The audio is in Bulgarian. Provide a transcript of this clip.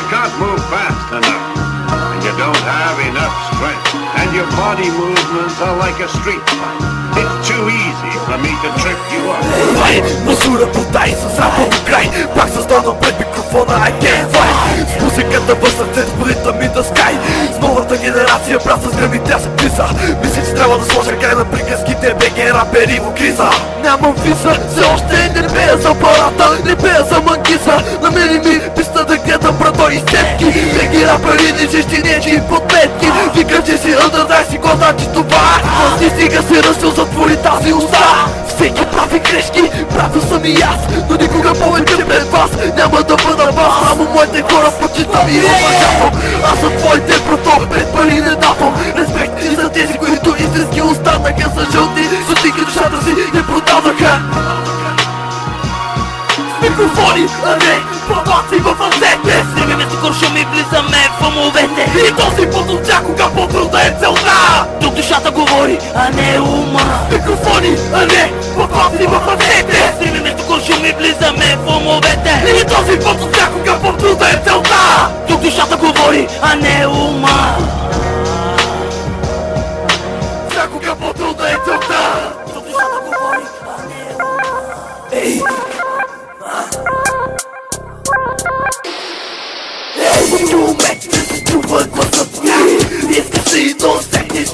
can't move fast enough, and you don't have enough strength, and your body movements are like a street fight. It's too easy for me to trip you up. Ай, мазура подай с рапа до край. Пак създавам пред микрофона, I can't fight. С музиката в сърце, с ритъм и the sky. С новата генерация, брат, с гръм и тя се писа. Мисля, че трябва да сложа край на приказките, БГ рапери в криза. Нямам виза, все още не пея за апарата, не пея за манкиса. Намери ми писта да гледам брато и степки. БГ рапери, не жещинечи и подметки. Викам, че си дай си го, значи това. Ти стига си ръсил, затвори тази уста. Всеки прави грешки, правил съм и аз, но никога повече пред вас няма да бъда вас. Само моите хора почитам и уважавам. Аз съм твоите брато, пред пари не давам. Респект и за тези, които истински останаха, са жълти, сутики душата си не продадаха. С микрофони, а не плаваци в ръцете. Стриме вместо куршуми влизаме в умовете. И този път от всякога по-трудна е целта. Тук душата говори, а не ума. Микрофони, а не плаваци в ръцете. Стриме вместо куршуми влизаме в умовете. И този път от всякога по-трудна е целта. Тук душата говори, а не ума. Всякога по-трудна е целта. Тук душата говори, а не ума. Ей! Умеч да се чува гласът ми. Искаш ли да усетиш